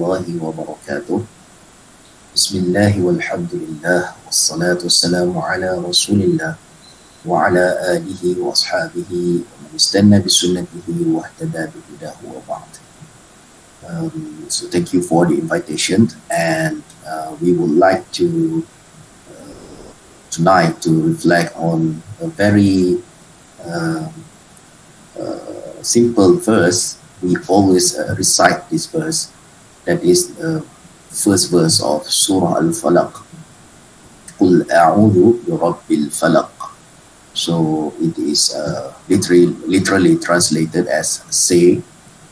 الله وبركاته. بسم الله والحمد لله والصلاة والسلام على رسول الله وعلى آله وأصحابه ومن استنى بسنته واهتدى بهداه وبعد. So thank you for the invitation, and we would like to tonight to reflect on a very simple verse. We always recite this verse, that is the first verse of Surah al-Falaq. قُلْ أَعُوذُ بِرَبِّ الْفَلَقِ. So it is literally translated as say,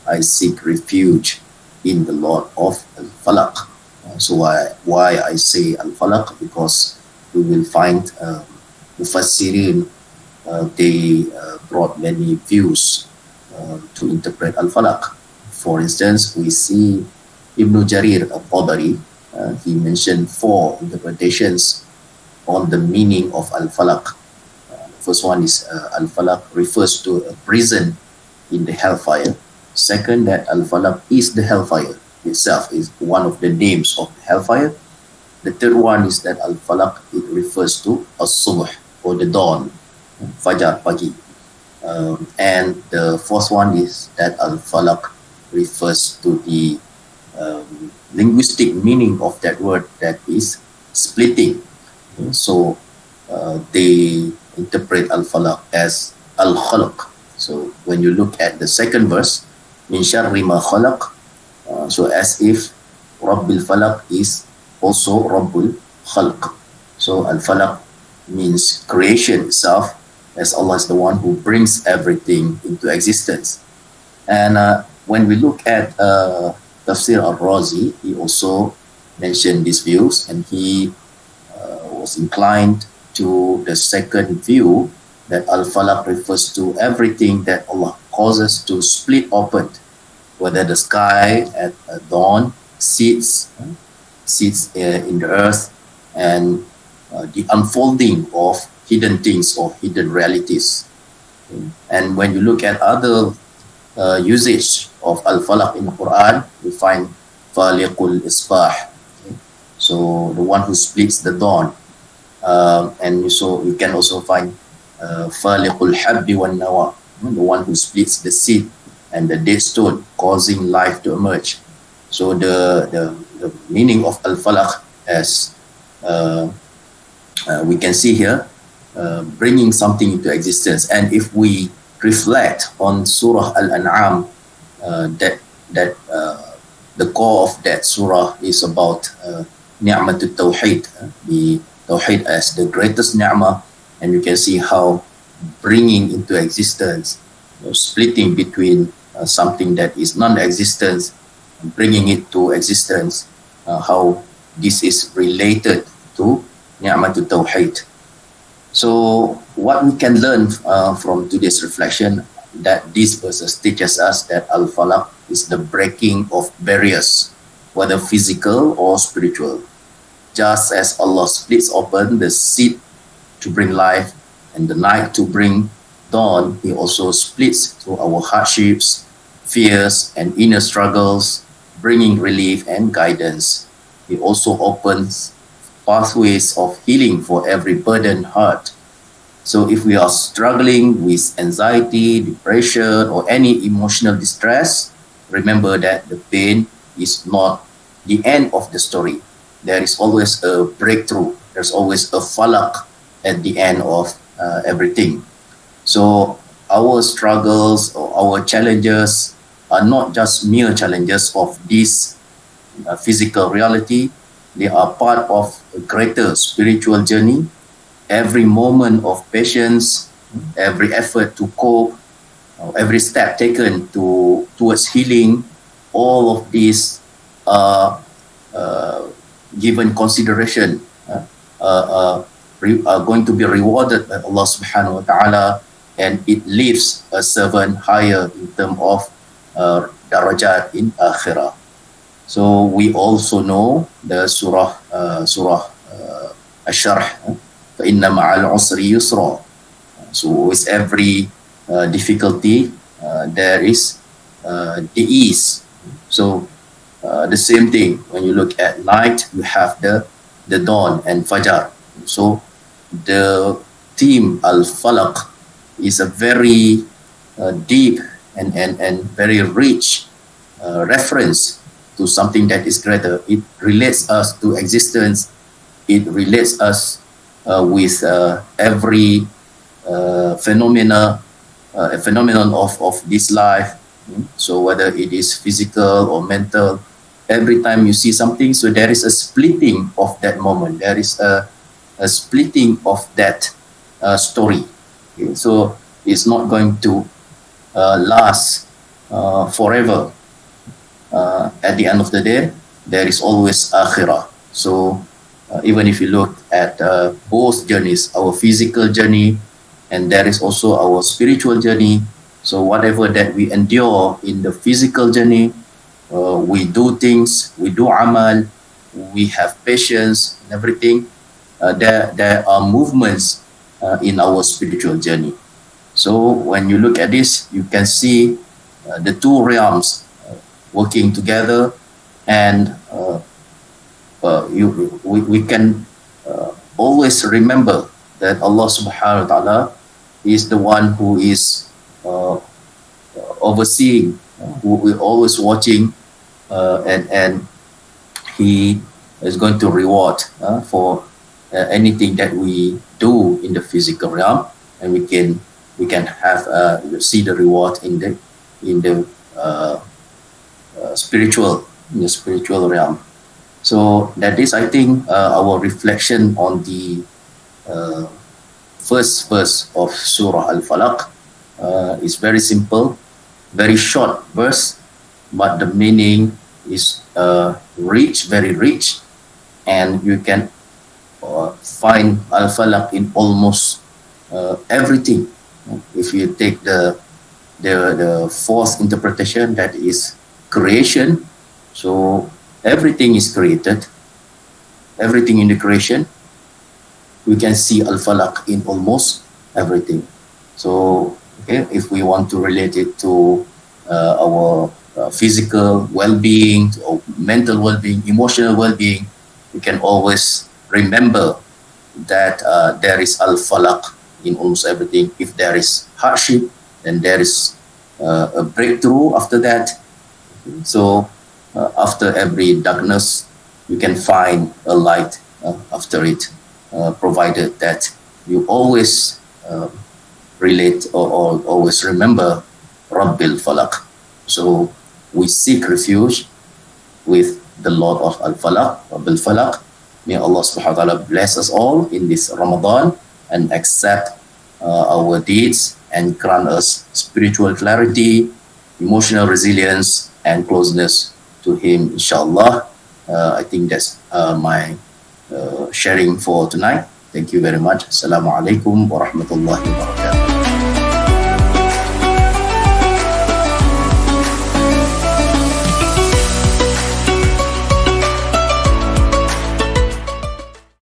I seek refuge in the Lord of al-Falaq. So why I say al-Falaq? Because we will find Mufassirin, they brought many views to interpret al-Falaq. For instance, we see Ibn Jarir al-Tabari, he mentioned 4 interpretations on the meaning of al-Falaq. First one is al-Falaq refers to a prison in the hellfire. Second, that al-Falaq is the hellfire itself, is one of the names of the hellfire. The third one is that al-Falaq, it refers to as-subh, or the dawn, fajar, pagi. And the fourth one is that al-Falaq refers to the linguistic meaning of that word, that is splitting. So they interpret al-Falaq as al-Khalaq. So when you look at the second verse, min sharri ma khalaq, so as if Rabbil Falaq is also Rabbul Khalq. So al-Falaq means creation itself, as Allah is the one who brings everything into existence. And when we look at Tafsir al-Razi, he also mentioned these views, and he was inclined to the second view, that al-Falaq refers to everything that Allah causes to split open, whether the sky at dawn sits in the earth, and the unfolding of hidden things or hidden realities. And when you look at other usage of al-Falaq in the Qur'an, we find Faliqul Isbah, so the one who splits the dawn. And so you can also find Faliqul Habbi wan Nawa, the one who splits the seed and the dead stone, causing life to emerge. So the meaning of al-Falaq, as we can see here, bringing something into existence. And if we reflect on Surah Al-An'am, that the core of that surah is about Ni'matul Tawheed, the Tawheed as the greatest ni'mah. And you can see how bringing into existence, splitting between something that is non-existence, bringing it to existence, how this is related to Ni'matul Tawheed. So what we can learn from today's reflection, that these verses teaches us that al-Falaq is the breaking of barriers, whether physical or spiritual. Just as Allah splits open the seed to bring life and the night to bring dawn, He also splits through our hardships, fears, and inner struggles, bringing relief and guidance. He also opens pathways of healing for every burdened heart. So if we are struggling with anxiety, depression, or any emotional distress, remember that the pain is not the end of the story. There is always a breakthrough. There's always a falaq at the end of everything. So our struggles or our challenges are not just mere challenges of this physical reality. They are part of a greater spiritual journey. Every moment of patience, every effort to cope, every step taken towards healing, all of these are given consideration, are going to be rewarded by Allah subhanahu wa ta'ala, and it lifts a servant higher in terms of darajat in akhirah. So we also know the Surah Ash-Sharh, فَإِنَّ مَعَ الْعُسْرِ يُسْرًا. So with every difficulty, there is the ease. So The same thing, when you look at night, you have the dawn and Fajar. So the theme al-Falaq is a very deep and very rich reference to something that is greater. It relates us to existence. It relates us with every phenomenon of this life. So whether it is physical or mental, every time you see something, so there is a splitting of that moment. There is a splitting of that story. Okay? So it's not going to last forever. At the end of the day, there is always akhirah. So even if you look at both journeys, our physical journey, and there is also our spiritual journey. So whatever that we endure in the physical journey, we do things, we do amal, we have patience and everything. There are movements in our spiritual journey. So when you look at this, you can see the two realms working together, and we can always remember that Allah subhanahu wa ta'ala is the one who is overseeing, who is always watching, and He is going to reward for anything that we do in the physical realm, and we can have see the reward in the spiritual realm. So that is, I think, our reflection on the first verse of Surah al-Falaq. Is very simple, very short verse, but the meaning is rich, very rich, and you can find al-Falaq in almost everything. If you take the fourth interpretation, that is creation. So everything is created, everything in the creation, we can see al-Falaq in almost everything. So okay, if we want to relate it to our physical well-being, or mental well-being, emotional well-being, we can always remember that there is al-Falaq in almost everything. If there is hardship, then there is a breakthrough after that. So after every darkness, you can find a light after it, provided that you always relate or always remember Rabbil Falaq. So we seek refuge with the Lord of al-Falaq, Rabbil Falaq. May Allah subhanahu wa ta'ala bless us all in this Ramadan and accept our deeds and grant us spiritual clarity, emotional resilience, and closeness to Him, inshallah. I think that's my sharing for tonight. Thank you very much. Assalamu alaikum wa rahmatullahi wa barakatuh.